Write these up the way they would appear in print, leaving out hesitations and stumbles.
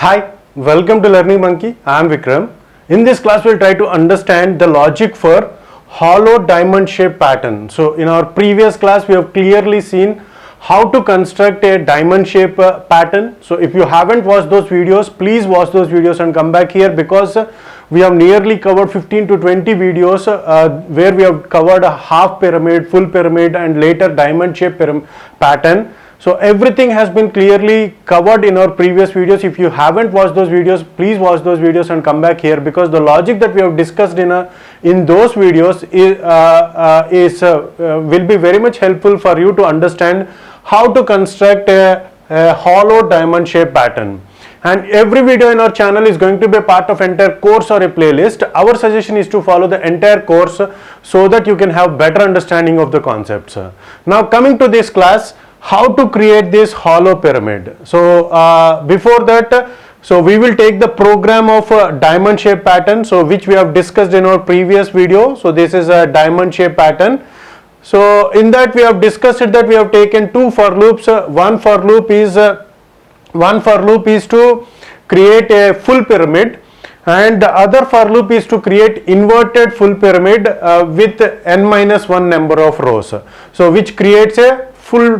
Hi, welcome to Learning Monkey. I am Vikram. In this class, we'll try to understand the logic for hollow diamond shape pattern. So, in our previous class, we have clearly seen how to construct a diamond shape pattern. So, if you haven't watched those videos, please watch those videos and come back here because we have nearly covered 15 to 20 videos where we have covered a half pyramid, full pyramid, and later diamond shape pattern. So everything has been clearly covered in our previous videos. If you haven't watched those videos, please watch those videos and come back here because the logic that we have discussed in those videos will be very much helpful for you to understand how to construct a hollow diamond shape pattern. And every video in our channel is going to be a part of entire course or a playlist. Our suggestion is to follow the entire course so that you can have better understanding of the concepts. Now coming to this class, how to create this hollow pyramid. So before that, so we will take the program of diamond shape pattern, so which we have discussed in our previous video. So this is a diamond shape pattern. So in that we have discussed it that we have taken two for loops. One for loop is to create a full pyramid, and the other for loop is to create inverted full pyramid with n-1 number of rows. So which creates a full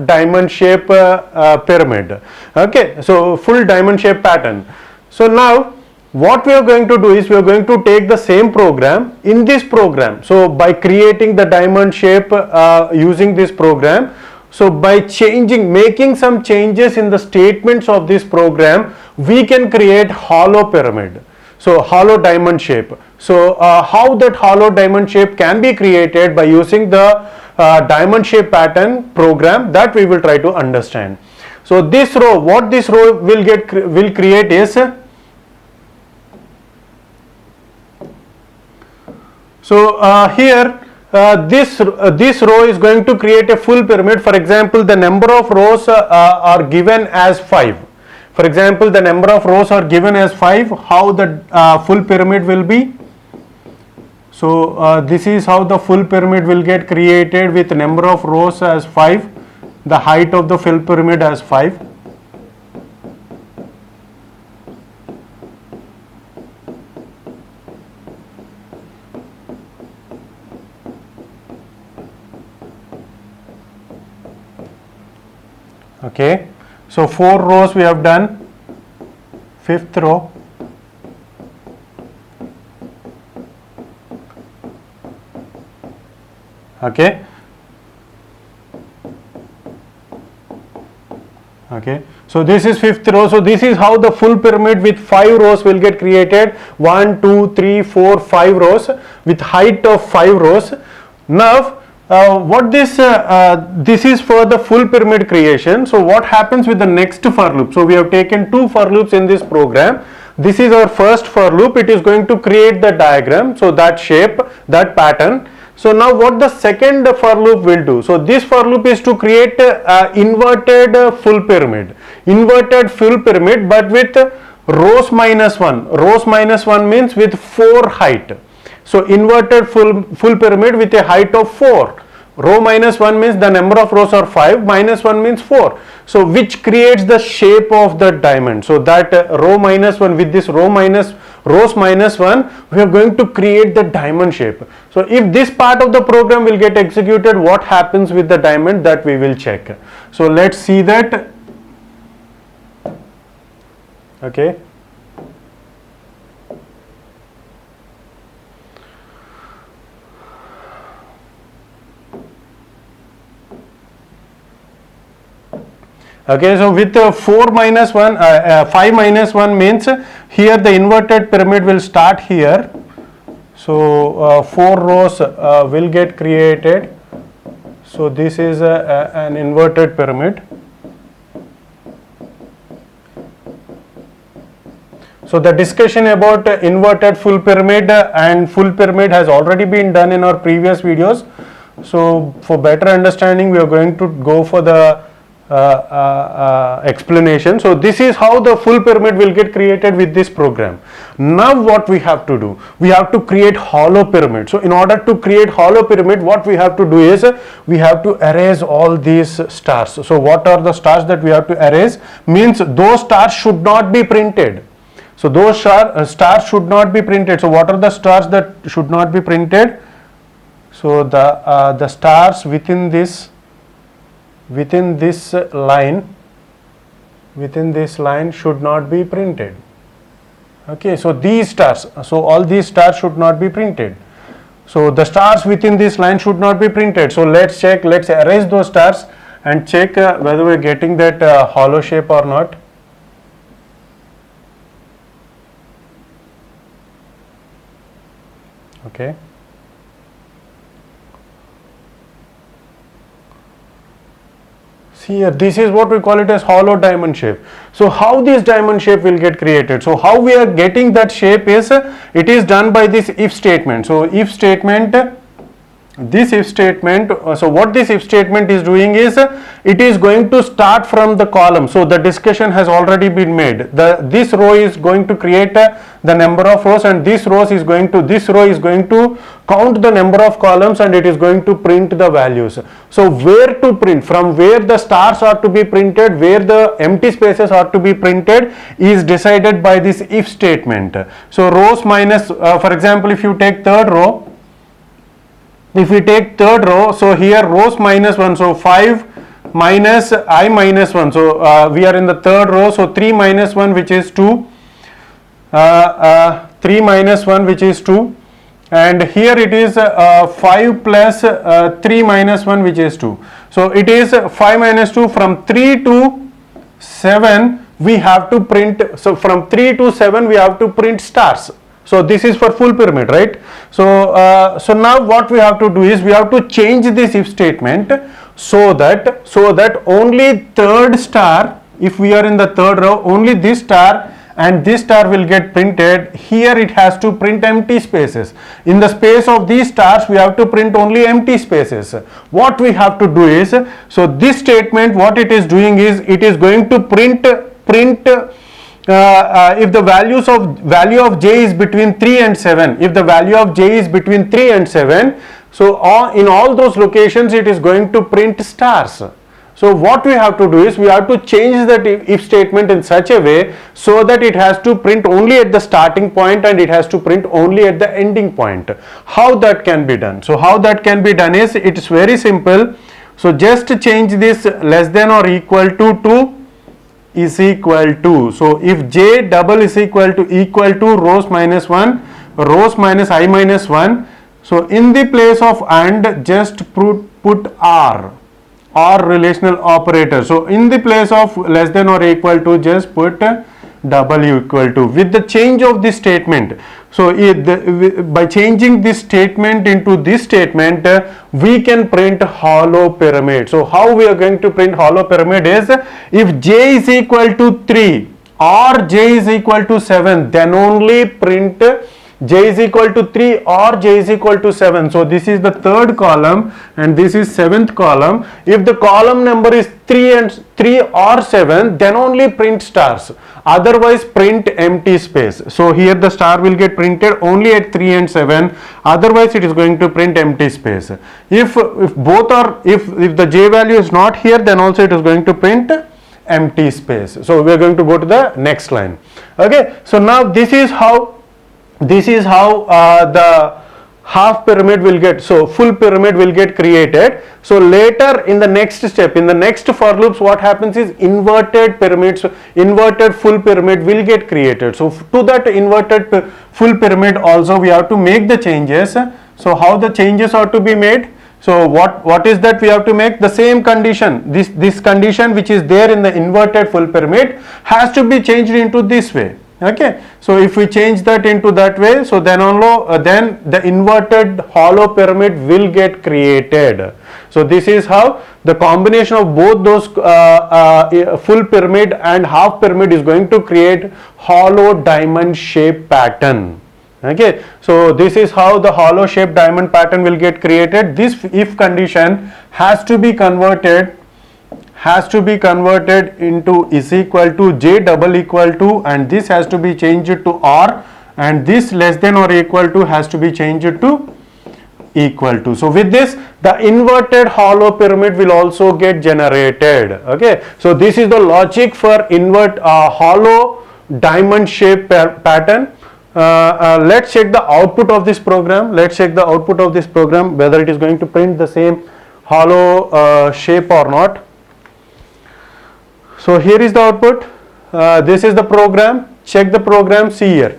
diamond shape pyramid. Okay, so full diamond shape pattern. So now what we are going to do is we are going to take the same program. In this program, so by creating the diamond shape using this program, so by making some changes in the statements of this program, we can create hollow pyramid. So hollow diamond shape. So how that hollow diamond shape can be created by using the diamond shape pattern program, that we will try to understand. So this row, what this row will create is, so here this row is going to create a full pyramid. For example, the number of rows are given as 5. For example, the number of rows are given as 5. How the full pyramid will be? So this is how the full pyramid will get created with number of rows as 5, the height of the full pyramid as 5. Okay, so 4 rows we have done, 5th row. Okay, so this is 5th row. So this is how the full pyramid with 5 rows will get created. 1, 2, 3, 4, 5 rows with height of 5 rows. Now this is for the full pyramid creation. So what happens with the next for loop? So we have taken 2 for loops in this program. This is our first for loop. It is going to create the diagram, so that shape, that pattern. So now what the second for loop will do? So this for loop is to create inverted full pyramid. Inverted full pyramid, but with rows minus 1. Rows minus 1 means with 4 height. So inverted full pyramid with a height of 4. Row minus 1 means the number of rows are 5, minus 1 means 4. So which creates the shape of the diamond. So that row minus 1, with this rows minus 1, we are going to create the diamond shape. So if this part of the program will get executed, what happens with the diamond, that we will check. So let's see that. Okay. Okay, so with 5 minus 1 means here the inverted pyramid will start here. So 4 rows will get created. So this is an inverted pyramid. So the discussion about inverted full pyramid and full pyramid has already been done in our previous videos. So for better understanding, we are going to go for the explanation. So this is how the full pyramid will get created with this program. Now what we have to do, we have to create hollow pyramid. So in order to create hollow pyramid, what we have to do is we have to erase all these stars. So what are the stars that we have to erase? Means those stars should not be printed. So those stars should not be printed. So what are the stars that should not be printed? So the stars within this line should not be printed. Okay, so these stars, so all these stars should not be printed. So the stars within this line should not be printed. So let's check, let's erase those stars and check whether we're getting that hollow shape or not. Okay. See here, this is what we call it as hollow diamond shape. So how this diamond shape will get created? So how we are getting that shape is, it is done by this if statement. So if statement, this if statement, so what this if statement is doing is, it is going to start from the column. So the discussion has already been made. This row is going to create the number of rows, and this row is going to count the number of columns, and it is going to print the values. So where to print, from where the stars are to be printed, where the empty spaces are to be printed is decided by this if statement. So rows minus, for example, if you take third row, so here rows minus 1, so 5 minus I minus 1, so we are in the third row, so 3 minus 1 which is 2, 3 minus 1 which is 2, and here it is 5 plus 3 minus 1 which is 2. So it is 5 minus 2, from 3 to 7 we have to print, so from 3 to 7 we have to print stars. So this is for full pyramid, right? So so now what we have to do is we have to change this if statement so that only third star, if we are in the third row, only this star and this star will get printed. Here it has to print empty spaces. In the space of these stars we have to print only empty spaces. What we have to do is, so this statement what it is doing is, it is going to print if the value of j is between 3 and 7, if the value of j is between 3 and 7, so in all those locations it is going to print stars. So what we have to do is we have to change that if statement in such a way so that it has to print only at the starting point and it has to print only at the ending point. How that can be done? So how that can be done is, it is very simple. So just change this less than or equal to is equal to. So if j double is equal to rows minus 1, rows minus I minus 1. So in the place of and, just put r relational operator. So in the place of less than or equal to, just put w equal to, with the change of this statement. So by changing this statement into this statement, we can print hollow pyramid. So how we are going to print hollow pyramid is, if j is equal to 3 or j is equal to 7, then only print j is equal to 3 or j is equal to 7. So this is the third column and this is seventh column. If the column number is 3 or 7, then only print stars, otherwise print empty space. So here the star will get printed only at 3 and 7, otherwise it is going to print empty space. If both are, if the j value is not here, then also it is going to print empty space. So we are going to go to the next line. Okay, so now this is how the half pyramid will get, so full pyramid will get created. So later in the next step, in the next for loops, what happens is inverted pyramids, inverted full pyramid will get created. So to that inverted full pyramid also we have to make the changes. So how the changes are to be made? So what is that we have to make? The same condition, this condition which is there in the inverted full pyramid has to be changed into this way. Okay, so if we change that into that way, so then then the inverted hollow pyramid will get created. So this is how the combination of both those full pyramid and half pyramid is going to create hollow diamond shape pattern. Okay, so this is how the hollow shape diamond pattern will get created. This if condition has to be converted has to be converted into is equal to j double equal to, and this has to be changed to r, and this less than or equal to has to be changed to equal to. So with this, the inverted hollow pyramid will also get generated. Okay, so this is the logic for hollow diamond shape pattern. Let's check the output of this program. Let's check the output of this program, whether it is going to print the same hollow shape or not. So here is the output. This is the program. Check the program. See here.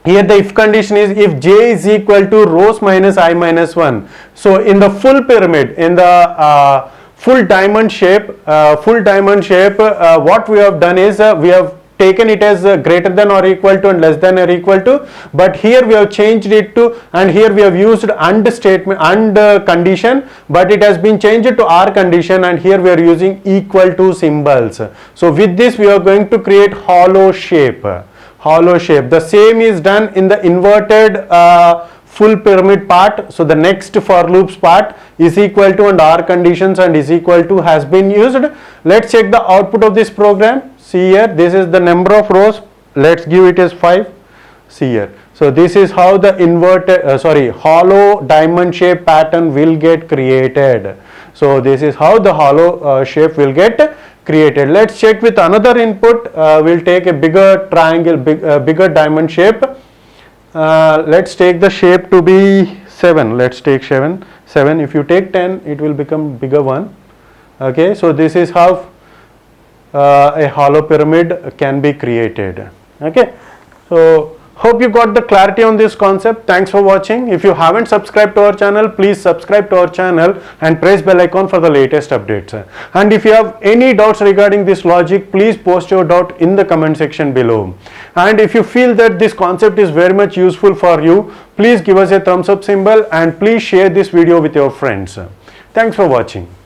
Here the if condition is if j is equal to rows minus I minus 1. So in the full pyramid, in the full diamond shape, what we have done is we have taken it as greater than or equal to and less than or equal to, but here we have changed it to, and here we have used and statement and condition, but it has been changed to R condition, and here we are using equal to symbols. So with this we are going to create hollow shape. The same is done in the inverted full pyramid part. So the next for loops part is equal to and R conditions and is equal to has been used. Let's check the output of this program. See here, this is the number of rows. Let's give it as 5. See here. So this is how the hollow diamond shape pattern will get created. So this is how the hollow shape will get created. Let's check with another input. We'll take a bigger triangle, bigger diamond shape. Let's take the shape to be 7. Let's take 7. If you take 10, it will become bigger one. Okay, so this is how a hollow pyramid can be created. Okay, so hope you got the clarity on this concept. Thanks for watching. If you haven't subscribed to our channel, please subscribe to our channel and press bell icon for the latest updates. And if you have any doubts regarding this logic, please post your doubt in the comment section below. And if you feel that this concept is very much useful for you, please give us a thumbs up symbol and please share this video with your friends. Thanks for watching.